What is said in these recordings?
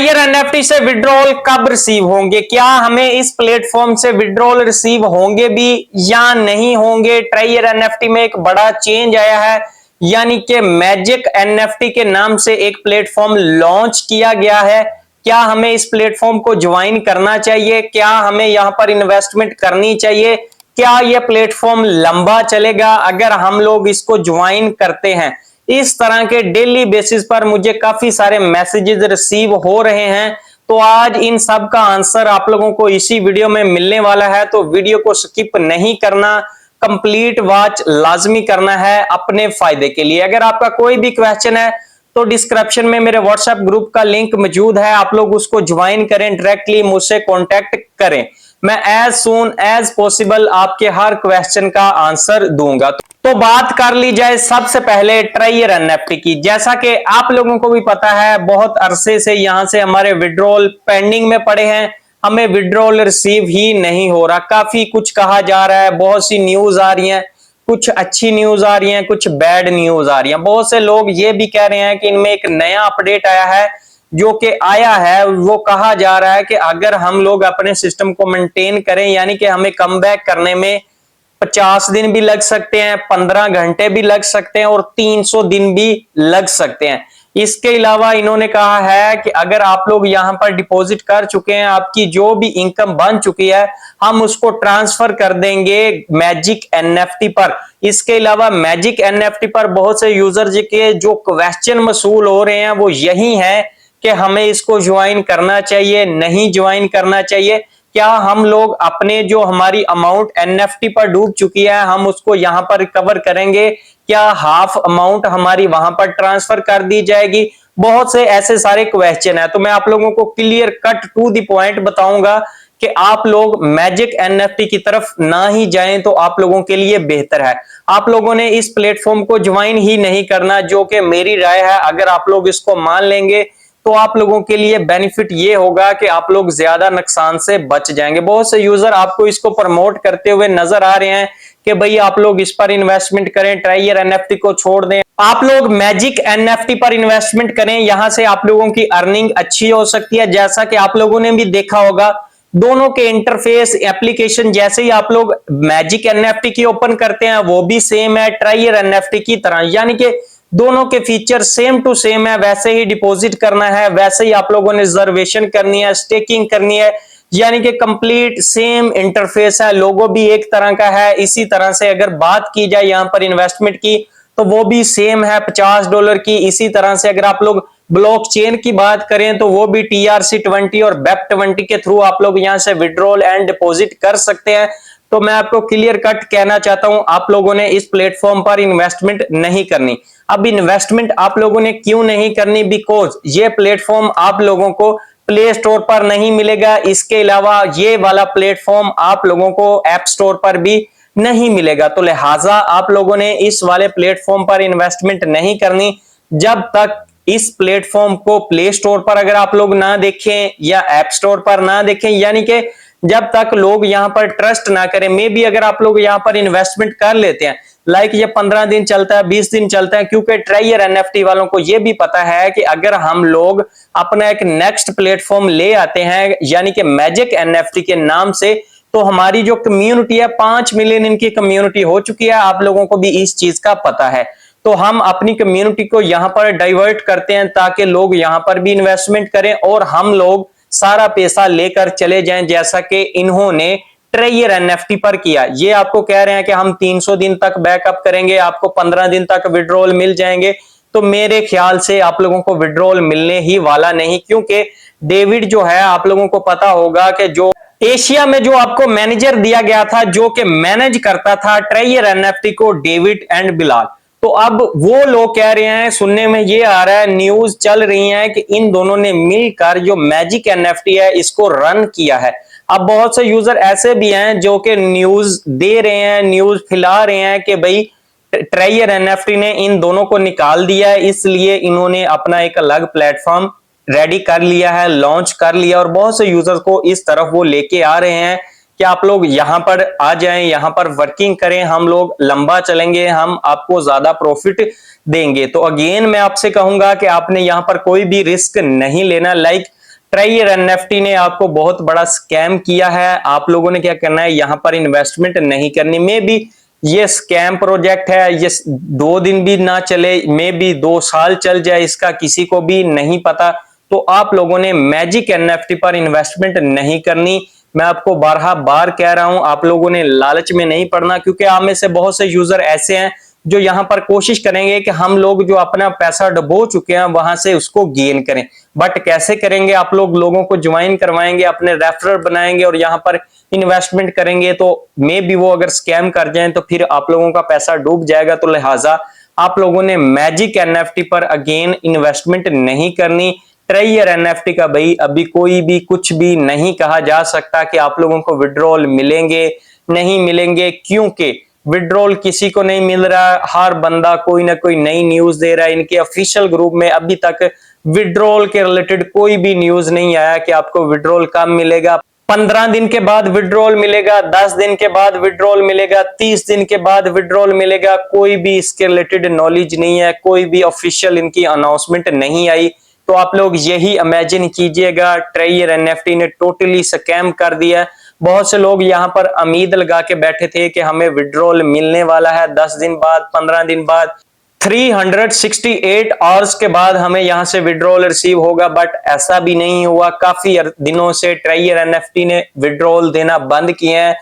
ट्रायर NFT से withdrawal कब receive होंगे? क्या हमें इस प्लेटफॉर्म से विड्रॉल रिसीव होंगे भी या नहीं होंगे? ट्रायर एनएफटी में एक बड़ा चेंज आया है, यानी कि मैजिक एनएफटी के नाम से एक प्लेटफॉर्म लॉन्च किया गया है। क्या हमें इस प्लेटफॉर्म को ज्वाइन करना चाहिए? क्या हमें यहां पर इन्वेस्टमेंट करनी चाहिए? क्या यह प्लेटफॉर्म लंबा चलेगा अगर हम लोग इसको ज्वाइन करते हैं? इस तरह के डेली बेसिस पर मुझे काफी सारे मैसेजेस रिसीव हो रहे हैं, तो आज इन सब का आंसर आप लोगों को इसी वीडियो में मिलने वाला है। तो वीडियो को स्किप नहीं करना, कंप्लीट वॉच लाजमी करना है अपने फायदे के लिए। अगर आपका कोई भी क्वेश्चन है तो डिस्क्रिप्शन में मेरे व्हाट्सएप ग्रुप का लिंक मौजूद है, आप लोग उसको ज्वाइन करें, डायरेक्टली मुझसे कांटेक्ट करें। मैं एज सून एज पॉसिबल आपके हर क्वेश्चन का आंसर दूंगा। तो बात कर ली जाए सबसे पहले ट्रायर एनएफटी की। जैसा कि आप लोगों को भी पता है, बहुत अरसे से यहां से हमारे विड्रॉल पेंडिंग में पड़े हैं, हमें विड्रॉल रिसीव ही नहीं हो रहा। काफी कुछ कहा जा रहा है, बहुत सी न्यूज आ रही है, कुछ अच्छी न्यूज आ रही है, कुछ बैड न्यूज आ रही है। बहुत से लोग ये भी कह रहे हैं कि इनमें एक नया अपडेट आया है, जो कि आया है वो कहा जा रहा है कि अगर हम लोग अपने सिस्टम को मेंटेन करें, यानी कि हमें कम बैक करने में 50 दिन भी लग सकते हैं, 15 घंटे भी लग सकते हैं और 300 दिन भी लग सकते हैं। इसके अलावा इन्होंने कहा है कि अगर आप लोग यहां पर डिपॉजिट कर चुके हैं, आपकी जो भी इनकम बन चुकी है, हम उसको ट्रांसफर कर देंगे मैजिक एनएफटी पर। इसके अलावा मैजिक एनएफटी पर बहुत से यूजर के जो क्वेश्चन मसूल हो रहे हैं वो यही है कि हमें इसको ज्वाइन करना चाहिए, नहीं ज्वाइन करना चाहिए। क्या हम लोग अपने जो हमारी अमाउंट एनएफटी पर डूब चुकी है, हम उसको यहां पर रिकवर करेंगे? क्या हाफ अमाउंट हमारी वहां पर ट्रांसफर कर दी जाएगी? बहुत से ऐसे सारे क्वेश्चन है, तो मैं आप लोगों को clear cut to the point बताऊंगा कि आप लोग मैजिक एनएफटी की तरफ ना ही जाएं तो आप लोगों के लिए बेहतर है। आप लोगों ने इस प्लेटफॉर्म को ज्वाइन ही नहीं करना, जो कि मेरी राय है। अगर आप लोग इसको मान लेंगे तो आप लोगों के लिए बेनिफिट ये होगा कि आप लोग ज्यादा नुकसान से बच जाएंगे। बहुत से यूजर आपको इसको प्रमोट करते हुए नजर आ रहे हैं कि भाई आप लोग इस पर इन्वेस्टमेंट करें, ट्रायर एनएफटी को छोड़ दें, आप लोग मैजिक एनएफटी पर इन्वेस्टमेंट करें, यहां से आप लोगों की अर्निंग अच्छी हो सकती है। जैसा कि आप लोगों ने भी देखा होगा, दोनों के इंटरफेस एप्लीकेशन जैसे ही आप लोग मैजिक एनएफटी की ओपन करते हैं वो भी सेम है ट्रायर एनएफटी की तरह, यानी कि दोनों के फीचर सेम टू सेम है। वैसे ही डिपॉजिट करना है, वैसे ही आप लोगों ने रिजर्वेशन करनी है, स्टेकिंग करनी है, यानी कि कंप्लीट सेम इंटरफेस है। लोगो भी एक तरह का है। इसी तरह से अगर बात की जाए यहां पर इन्वेस्टमेंट की, तो वो भी सेम है $50 की। इसी तरह से अगर आप लोग ब्लॉकचेन की बात करें तो वो भी TRC20 और BEP20 के थ्रू आप लोग यहां से विड्रॉल एंड डिपॉजिट कर सकते हैं। तो मैं आपको क्लियर कट कहना चाहता हूं, आप लोगों ने इस प्लेटफॉर्म पर इन्वेस्टमेंट नहीं करनी। अब इन्वेस्टमेंट आप लोगों ने क्यों नहीं करनी? बिकॉज ये प्लेटफॉर्म आप लोगों को प्ले स्टोर पर नहीं मिलेगा। इसके अलावा ये वाला प्लेटफॉर्म आप लोगों को ऐप स्टोर पर भी नहीं मिलेगा। तो लिहाजा आप लोगों ने इस वाले प्लेटफॉर्म पर इन्वेस्टमेंट नहीं करनी जब तक इस प्लेटफॉर्म को प्ले स्टोर पर अगर आप लोग ना देखें या ऐप स्टोर पर ना देखें, यानी कि जब तक लोग यहां पर ट्रस्ट ना करें। मे बी अगर आप लोग यहां पर इन्वेस्टमेंट कर लेते हैं, लाइक ये 15 दिन चलता है, 20 दिन चलता है, क्योंकि ट्रायर एनएफटी वालों को ये भी पता है कि अगर हम लोग अपना एक नेक्स्ट प्लेटफॉर्म ले आते हैं, यानी कि मैजिक एनएफटी के नाम से, तो हमारी जो कम्युनिटी है 5 मिलियन इनकी कम्युनिटी हो चुकी है। आप लोगों को भी इस चीज का पता है। तो हम अपनी कम्युनिटी को यहां पर डाइवर्ट करते हैं ताकि लोग यहां पर भी इन्वेस्टमेंट करें और हम लोग सारा पैसा लेकर चले जाएं, जैसा कि इन्होंने ट्रायर एनएफटी पर किया। ये आपको कह रहे हैं कि हम 300 दिन तक बैकअप करेंगे, आपको 15 दिन तक विड्रॉल मिल जाएंगे। तो मेरे ख्याल से आप लोगों को विड्रॉल मिलने ही वाला नहीं, क्योंकि डेविड जो है, आप लोगों को पता होगा कि जो एशिया में जो आपको मैनेजर दिया गया था, जो कि मैनेज करता था ट्रायर एनएफटी को, डेविड एंड बिलाल, तो अब वो लोग कह रहे हैं, सुनने में ये आ रहा है, न्यूज चल रही है कि इन दोनों ने मिलकर जो मैजिक एनएफटी है इसको रन किया है। अब बहुत से यूजर ऐसे भी हैं जो कि न्यूज दे रहे हैं, न्यूज फैला रहे हैं कि भाई ट्रायर एनएफटी ने इन दोनों को निकाल दिया है, इसलिए इन्होंने अपना एक अलग प्लेटफॉर्म रेडी कर लिया है, लॉन्च कर लिया, और बहुत से यूजर्स को इस तरफ वो लेके आ रहे हैं कि आप लोग यहां पर आ जाएं, यहां पर वर्किंग करें, हम लोग लंबा चलेंगे, हम आपको ज्यादा प्रॉफिट देंगे। तो अगेन मैं आपसे कहूंगा कि आपने यहां पर कोई भी रिस्क नहीं लेना। लाइक ट्रायर एनएफटी ने आपको बहुत बड़ा स्कैम किया है। आप लोगों ने क्या करना है, यहां पर इन्वेस्टमेंट नहीं करनी। मे बी ये स्कैम प्रोजेक्ट है, ये 2 दिन भी ना चले, मे बी 2 साल चल जाए, इसका किसी को भी नहीं पता। तो आप लोगों ने मैजिक एनएफटी पर इन्वेस्टमेंट नहीं करनी। मैं आपको बारहा बार कह रहा हूं, आप लोगों ने लालच में नहीं पड़ना, क्योंकि आप में से बहुत से यूजर ऐसे हैं जो यहां पर कोशिश करेंगे कि हम लोग जो अपना पैसा डुबो चुके हैं वहां से उसको गेन करें। बट कैसे करेंगे, आप लोगों को ज्वाइन करवाएंगे, अपने रेफरर बनाएंगे और यहां पर इन्वेस्टमेंट करेंगे, तो मे बी वो अगर स्कैम कर जाएं तो फिर आप लोगों का पैसा डूब जाएगा। तो लिहाजा आप लोगों ने मैजिक एनएफटी पर अगेन इन्वेस्टमेंट नहीं करनी। ट्रायर एनएफटी का भाई अभी कोई भी कुछ भी नहीं कहा जा सकता कि आप लोगों को विड्रॉल मिलेंगे नहीं मिलेंगे, क्योंकि विड्रॉल किसी को नहीं मिल रहा। हर बंदा कोई ना कोई नई न्यूज दे रहा है। इनके ऑफिशियल ग्रुप में अभी तक विड्रॉल के रिलेटेड कोई भी न्यूज नहीं आया कि आपको विड्रॉल कब मिलेगा। 15 दिन के बाद विड्रॉल मिलेगा, 10 दिन के बाद विड्रॉल मिलेगा, 30 दिन के बाद विड्रॉल मिलेगा, कोई भी इसके रिलेटेड नॉलेज नहीं है, कोई भी ऑफिशियल इनकी अनाउंसमेंट नहीं आई। तो आप लोग यही इमेजिन कीजिएगा, ट्रायर एनएफटी ने टोटली स्कैम कर दिया। बहुत से लोग यहां पर उम्मीद लगा के बैठे थे कि हमें विड्रॉल मिलने वाला है 10 दिन बाद, 15 दिन बाद, 368 आवर्स के बाद हमें यहां से विड्रॉल रिसीव होगा। बट ऐसा भी नहीं हुआ। काफी दिनों से ट्रायर एनएफटी ने विड्रॉल देना बंद किए हैं।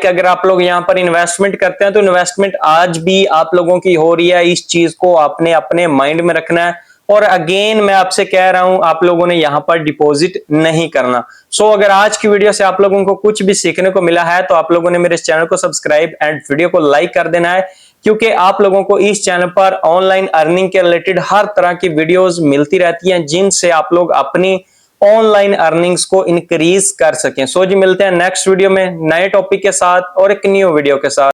अगर आप लोग यहां पर इन्वेस्टमेंट करते हैं तो इन्वेस्टमेंट आज भी आप लोगों की हो रही है। इस चीज को आपने अपने माइंड में रखना है। और अगेन मैं आपसे कह रहा हूं, आप लोगों ने यहां पर डिपॉजिट नहीं करना। अगर आज की वीडियो से आप लोगों को कुछ भी सीखने को मिला है तो आप लोगों ने मेरे इस चैनल को सब्सक्राइब एंड वीडियो को लाइक कर देना है, क्योंकि आप लोगों को इस चैनल पर ऑनलाइन अर्निंग के रिलेटेड हर तरह की वीडियोस मिलती रहती हैं, जिनसे आप लोग अपनी ऑनलाइन अर्निंग्स को इंक्रीज कर सकें। जी मिलते हैं नेक्स्ट वीडियो में नए टॉपिक के साथ और एक न्यू वीडियो के साथ।